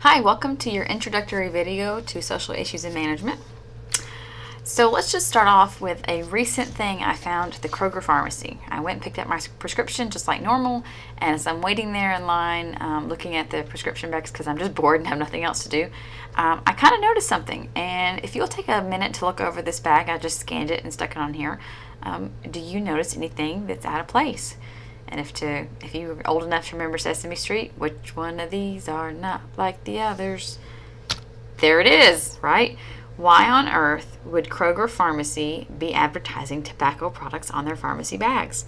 Hi, welcome to your introductory video to social issues in management. So let's just start off with a recent thing I found at the Kroger pharmacy. I went and picked up my prescription just like normal, and as I'm waiting there in line looking at the prescription bags because I'm just bored and have nothing else to do, I kind of noticed something. And if you'll take a minute to look over this bag, I just scanned it and stuck it on here. Do you notice anything that's out of place? And if you're old enough to remember Sesame Street, which one of these are not like the others? There it is, right? Why on earth would Kroger Pharmacy be advertising tobacco products on their pharmacy bags?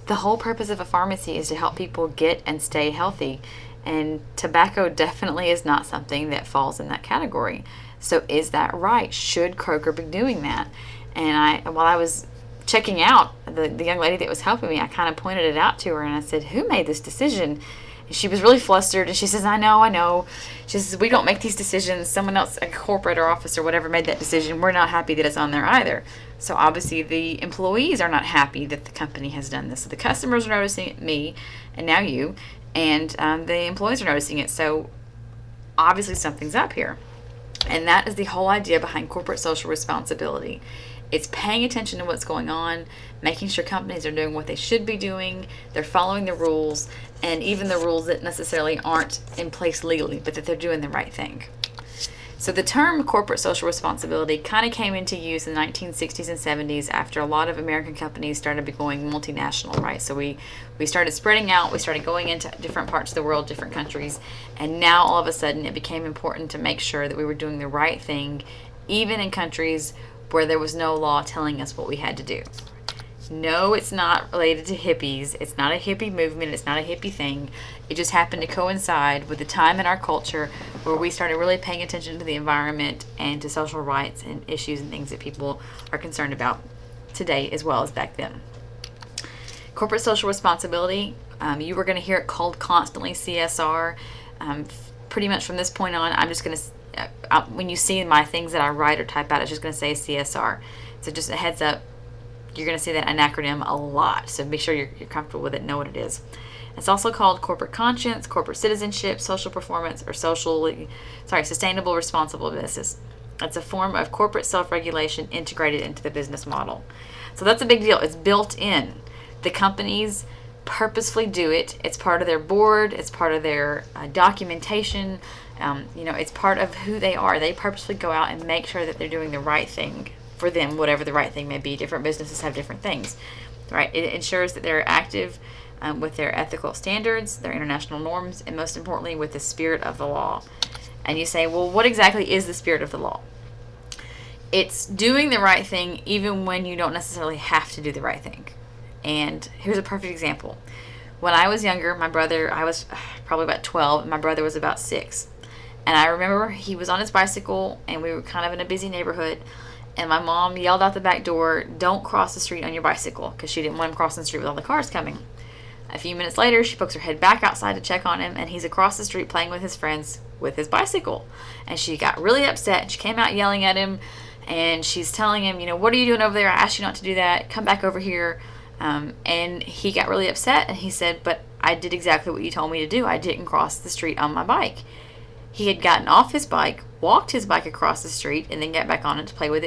The whole purpose of a pharmacy is to help people get and stay healthy, and tobacco definitely is not something that falls in that category. So is that right? Should Kroger be doing that? And while I was checking out the young lady that was helping me, I kind of pointed it out to her and I said, "Who made this decision?" And she was really flustered and she says, I know. She says, "We don't make these decisions. Someone else, a corporate or office or whatever, made that decision. We're not happy that it's on there either." So obviously the employees are not happy that the company has done this. So the customers are noticing it, me, and now you, and the employees are noticing it. So obviously something's up here. And that is the whole idea behind corporate social responsibility. It's paying attention to what's going on, making sure companies are doing what they should be doing, they're following the rules, and even the rules that necessarily aren't in place legally, but that they're doing the right thing. So the term corporate social responsibility kind of came into use in the 1960s and 70s after a lot of American companies started becoming multinational, right? So we started spreading out, we started going into different parts of the world, different countries, and now all of a sudden it became important to make sure that we were doing the right thing, even in countries where there was no law telling us what we had to do. No, it's not related to hippies. It's not a hippie movement. It's not a hippie thing. It just happened to coincide with the time in our culture where we started really paying attention to the environment and to social rights and issues and things that people are concerned about today as well as back then. Corporate social responsibility, you were going to hear it called constantly CSR. Pretty much from this point on, I'm just going to when you see my things that I write or type out, it's just going to say CSR. So just a heads up, you're going to see that an acronym a lot. So make sure you're comfortable with it, know what it is. It's also called corporate conscience, corporate citizenship, social performance, or sustainable responsible business. It's a form of corporate self-regulation integrated into the business model. So that's a big deal. It's built in. The companies purposefully do it. It's part of their board. It's part of their documentation. It's part of who they are. They purposely go out and make sure that they're doing the right thing for them, whatever the right thing may be. Different businesses have different things, right? It ensures that they're active with their ethical standards, their international norms, and most importantly, with the spirit of the law. And you say, well, what exactly is the spirit of the law? It's doing the right thing even when you don't necessarily have to do the right thing. And here's a perfect example. When I was younger, I was probably about 12, and my brother was about 6. And I remember he was on his bicycle, and we were kind of in a busy neighborhood, and my mom yelled out the back door, "Don't cross the street on your bicycle," because she didn't want him crossing the street with all the cars coming. A few minutes later, she pokes her head back outside to check on him, and he's across the street playing with his friends with his bicycle. And she got really upset, and she came out yelling at him, and she's telling him, "What are you doing over there? I asked you not to do that. Come back over here." And he got really upset, and he said, "But I did exactly what you told me to do. I didn't cross the street on my bike." He had gotten off his bike, walked his bike across the street, and then got back on it to play with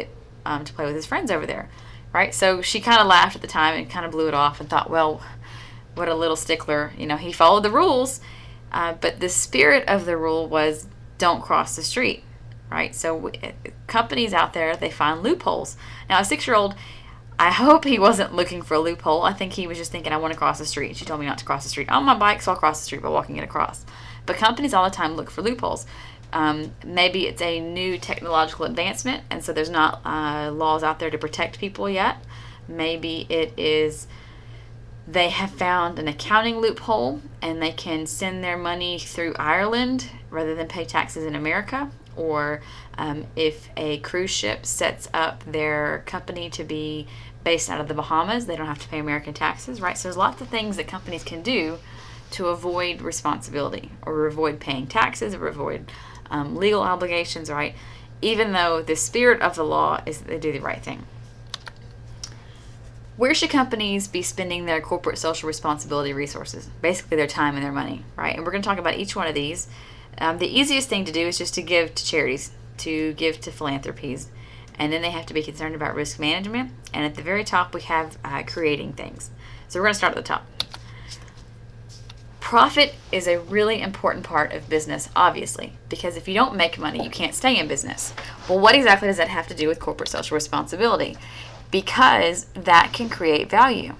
his friends over there, right? So she kind of laughed at the time and kind of blew it off and thought, well, what a little stickler. He followed the rules, but the spirit of the rule was don't cross the street, right? So companies out there, they find loopholes. Now, a 6-year-old, I hope he wasn't looking for a loophole. I think he was just thinking, I want to cross the street. She told me not to cross the street on my bike, so I'll cross the street by walking it across. But companies all the time look for loopholes. Maybe it's a new technological advancement, and so there's not laws out there to protect people yet. Maybe it is they have found an accounting loophole, and they can send their money through Ireland rather than pay taxes in America. Or if a cruise ship sets up their company to be based out of the Bahamas, they don't have to pay American taxes, right? So there's lots of things that companies can do to avoid responsibility or avoid paying taxes or avoid legal obligations, right? Even though the spirit of the law is that they do the right thing. Where should companies be spending their corporate social responsibility resources? Basically their time and their money, right? And we're going to talk about each one of these. The easiest thing to do is just to give to charities, to give to philanthropies. And then they have to be concerned about risk management. And at the very top, we have creating things. So we're going to start at the top. Profit is a really important part of business, obviously, because if you don't make money, you can't stay in business. Well, what exactly does that have to do with corporate social responsibility? Because that can create value.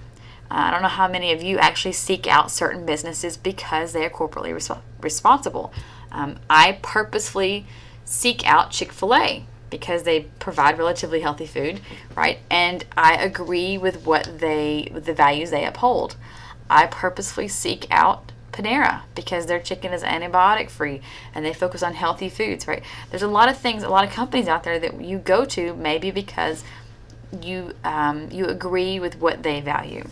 I don't know how many of you actually seek out certain businesses because they are corporately responsible. I purposefully seek out Chick-fil-A because they provide relatively healthy food, right? And I agree with with the values they uphold. I purposefully seek out Panera because their chicken is antibiotic free and they focus on healthy foods, right? There's a lot of things, a lot of companies out there that you go to maybe because you agree with what they value.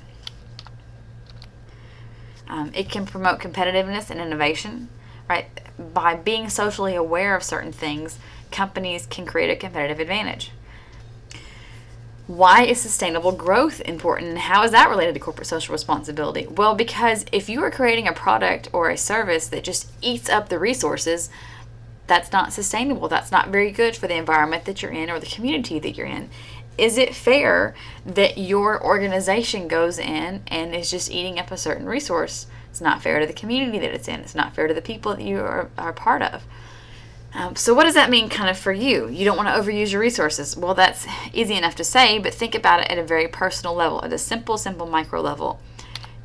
It can promote competitiveness and innovation, right? By being socially aware of certain things, companies can create a competitive advantage. Why is sustainable growth important, and how is that related to corporate social responsibility? Well, because if you are creating a product or a service that just eats up the resources, that's not sustainable. That's not very good for the environment that you're in or the community that you're in. Is it fair that your organization goes in and is just eating up a certain resource? It's not fair to the community that it's in. It's not fair to the people that you are part of. So what does that mean kind of for you? You don't want to overuse your resources. Well, that's easy enough to say, but think about it at a very personal level, at a simple micro level.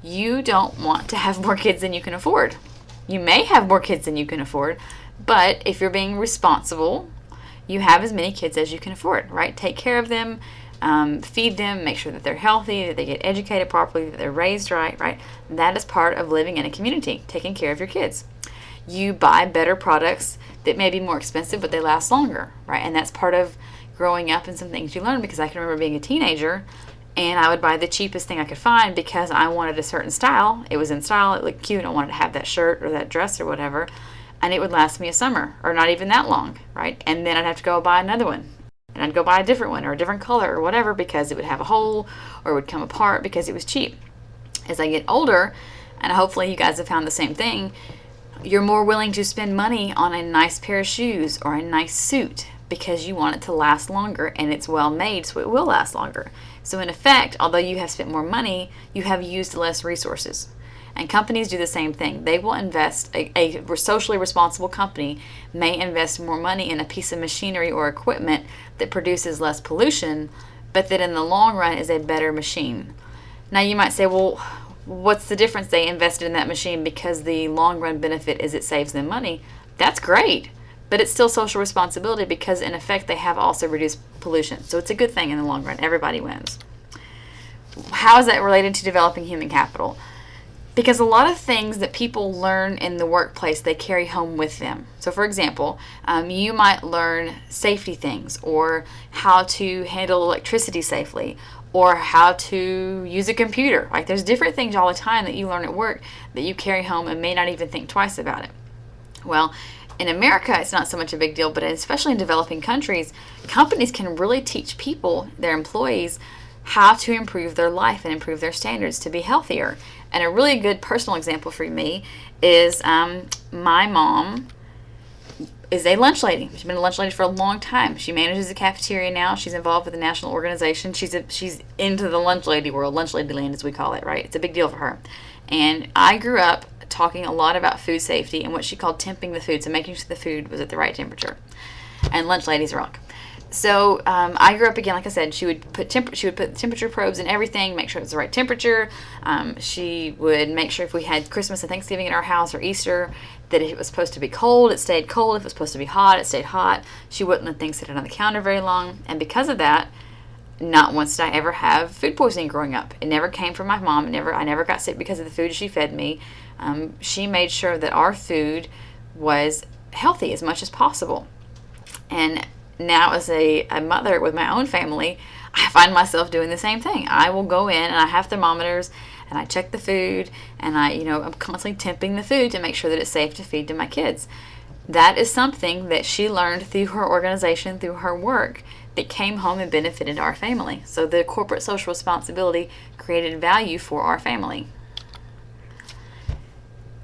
You don't want to have more kids than you can afford. You may have more kids than you can afford, but if you're being responsible, you have as many kids as you can afford, right? Take care of them, feed them, make sure that they're healthy, that they get educated properly, that they're raised right? That is part of living in a community, taking care of your kids. You buy better products that may be more expensive, but they last longer, right? And that's part of growing up and some things you learn, because I can remember being a teenager and I would buy the cheapest thing I could find because I wanted a certain style. It was in style, it looked cute, I wanted to have that shirt or that dress or whatever, and it would last me a summer or not even that long, right? And then I'd have to go buy another one. And I'd go buy a different one or a different color or whatever because it would have a hole or it would come apart because it was cheap. As I get older, and hopefully you guys have found the same thing, you're more willing to spend money on a nice pair of shoes or a nice suit because you want it to last longer and it's well made, so it will last longer. So in effect, although you have spent more money, you have used less resources. And companies do the same thing. They will invest, a socially responsible company may invest more money in a piece of machinery or equipment that produces less pollution, but that in the long run is a better machine. Now you might say, well, what's the difference? They invested in that machine because the long run benefit is it saves them money. That's great, but it's still social responsibility because in effect they have also reduced pollution. So it's a good thing in the long run. Everybody wins. How is that related to developing human capital? Because a lot of things that people learn in the workplace, they carry home with them. So for example, you might learn safety things or how to handle electricity safely or how to use a computer. Like there's different things all the time that you learn at work that you carry home and may not even think twice about it. Well, in America, it's not so much a big deal, but especially in developing countries, companies can really teach people, their employees, how to improve their life and improve their standards to be healthier. And a really good personal example for me is my mom is a lunch lady. She's been a lunch lady for a long time. She manages a cafeteria now. She's involved with a national organization. She's into the lunch lady world, lunch lady land as we call it, right? It's a big deal for her. And I grew up talking a lot about food safety and what she called temping the food, so making sure the food was at the right temperature. And lunch ladies rock. So I grew up, again, like I said, she would put temperature probes in everything, make sure it was the right temperature. She would make sure if we had Christmas and Thanksgiving at our house or Easter, that if it was supposed to be cold, it stayed cold. If it was supposed to be hot, it stayed hot. She wouldn't let things sit on the counter very long. And because of that, not once did I ever have food poisoning growing up. It never came from my mom. I never got sick because of the food she fed me. She made sure that our food was healthy as much as possible. And now as a mother with my own family, I find myself doing the same thing. I will go in and I have thermometers and I check the food and I'm constantly temping the food to make sure that it's safe to feed to my kids. That is something that she learned through her organization, through her work, that came home and benefited our family. So the corporate social responsibility created value for our family.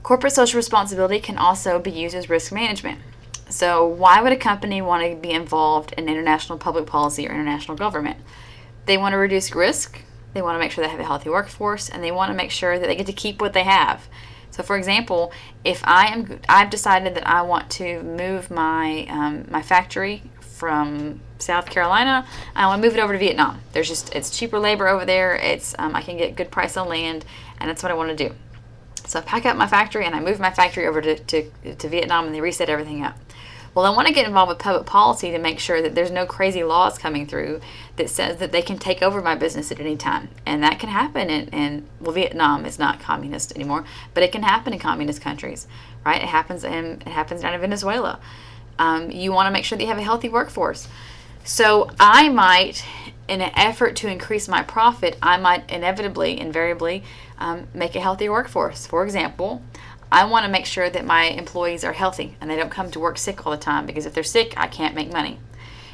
Corporate social responsibility can also be used as risk management. So why would a company want to be involved in international public policy or international government? They want to reduce risk, they want to make sure they have a healthy workforce, and they want to make sure that they get to keep what they have. So for example, if I've decided that I want to move my factory from South Carolina, I want to move it over to Vietnam. It's cheaper labor over there. I can get good price on land, and that's what I want to do. So I pack up my factory and I move my factory over to Vietnam, and they reset everything up. Well, I want to get involved with public policy to make sure that there's no crazy laws coming through that says that they can take over my business at any time. And that can happen well, Vietnam is not communist anymore, but it can happen in communist countries, right? It happens down in Venezuela. You want to make sure that you have a healthy workforce. So I might, in an effort to increase my profit, I might invariably make a healthier workforce. For example, I want to make sure that my employees are healthy and they don't come to work sick all the time, because if they're sick, I can't make money.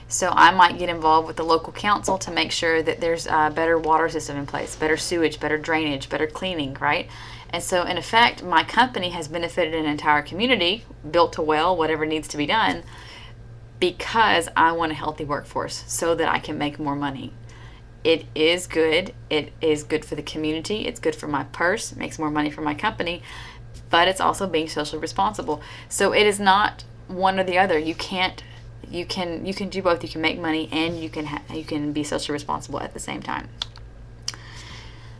So I might get involved with the local council to make sure that there's a better water system in place, better sewage, better drainage, better cleaning, right? And so in effect, my company has benefited an entire community, built a well, whatever needs to be done, because I want a healthy workforce so that I can make more money. It is good. It is good for the community. It's good for my purse. It makes more money for my company. But it's also being socially responsible. So it is not one or the other. You can do both. You can make money and you can be socially responsible at the same time.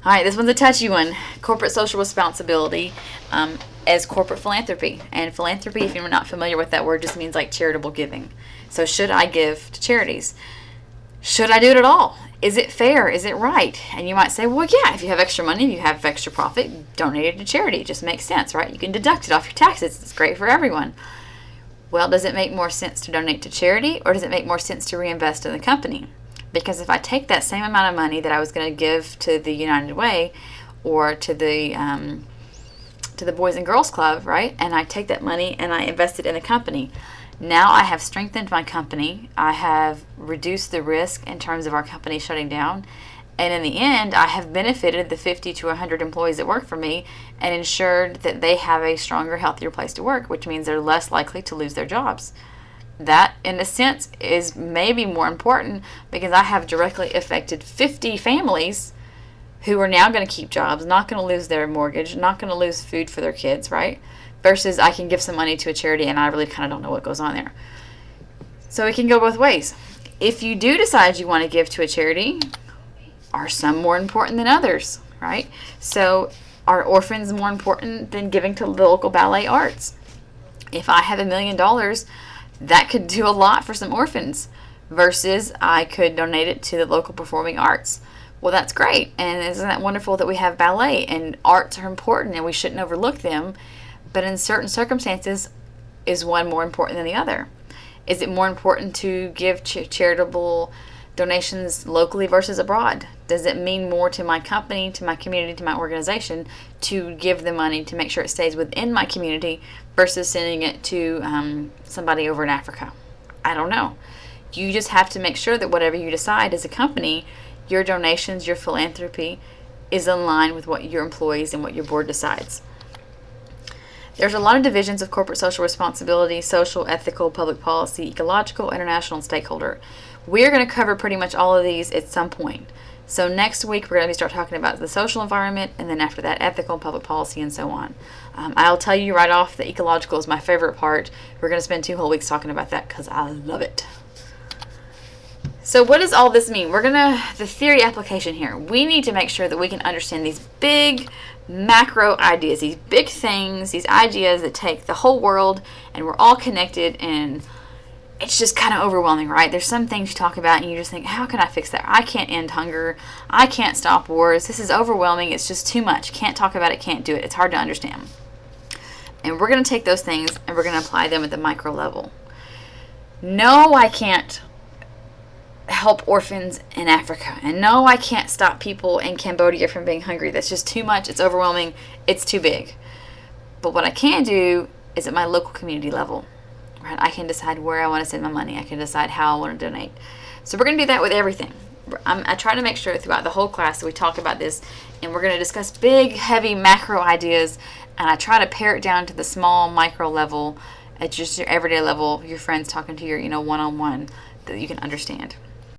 All right, this one's a touchy one. Corporate social responsibility as corporate philanthropy. And philanthropy, if you're not familiar with that word, just means like charitable giving. So should I give to charities? Should I do it at all? Is it fair? Is it right? And you might say, well, yeah, if you have extra money, if you have extra profit, donate it to charity. It just makes sense, right? You can deduct it off your taxes. It's great for everyone. Well, does it make more sense to donate to charity, or does it make more sense to reinvest in the company? Because if I take that same amount of money that I was going to give to the United Way or to the Boys and Girls Club, right, and I take that money and I invest it in a company, now I have strengthened my company. I have reduced the risk in terms of our company shutting down. And in the end, I have benefited the 50 to 100 employees that work for me and ensured that they have a stronger, healthier place to work, which means they're less likely to lose their jobs. That, in a sense, is maybe more important, because I have directly affected 50 families who are now going to keep jobs, not going to lose their mortgage, not going to lose food for their kids, right? Versus I can give some money to a charity and I really kind of don't know what goes on there. So it can go both ways. If you do decide you want to give to a charity, are some more important than others, right? So are orphans more important than giving to the local ballet arts? If I have $1 million, that could do a lot for some orphans, versus I could donate it to the local performing arts. Well, that's great. And isn't that wonderful that we have ballet, and arts are important and we shouldn't overlook them. But in certain circumstances, is one more important than the other? Is it more important to give charitable donations locally versus abroad? Does it mean more to my company, to my community, to my organization to give the money to make sure it stays within my community versus sending it to somebody over in Africa? I don't know. You just have to make sure that whatever you decide as a company, your donations, your philanthropy is in line with what your employees and what your board decides. There's a lot of divisions of corporate social responsibility: social, ethical, public policy, ecological, international, and stakeholder. We're going to cover pretty much all of these at some point. So next week we're going to start talking about the social environment, and then after that ethical and public policy, and so on. I'll tell you right off, the ecological is my favorite part. We're going to spend 2 whole weeks talking about that because I love it. So what does all this mean? The theory application here. We need to make sure that we can understand these big macro ideas, these big things, these ideas that take the whole world and we're all connected, and it's just kind of overwhelming, right? There's some things you talk about and you just think, how can I fix that? I can't end hunger. I can't stop wars. This is overwhelming. It's just too much. Can't talk about it. Can't do it. It's hard to understand. And we're going to take those things and we're going to apply them at the micro level. No, I can't help orphans in Africa. And no, I can't stop people in Cambodia from being hungry. That's just too much. It's overwhelming. It's too big. But what I can do is at my local community level. Right? I can decide where I want to send my money. I can decide how I want to donate. So we're going to do that with everything. I try to make sure throughout the whole class that we talk about this, and we're going to discuss big, heavy macro ideas, And I try to pare it down to the small micro level, at just your everyday level, your friends talking to your, one-on-one, that you can understand.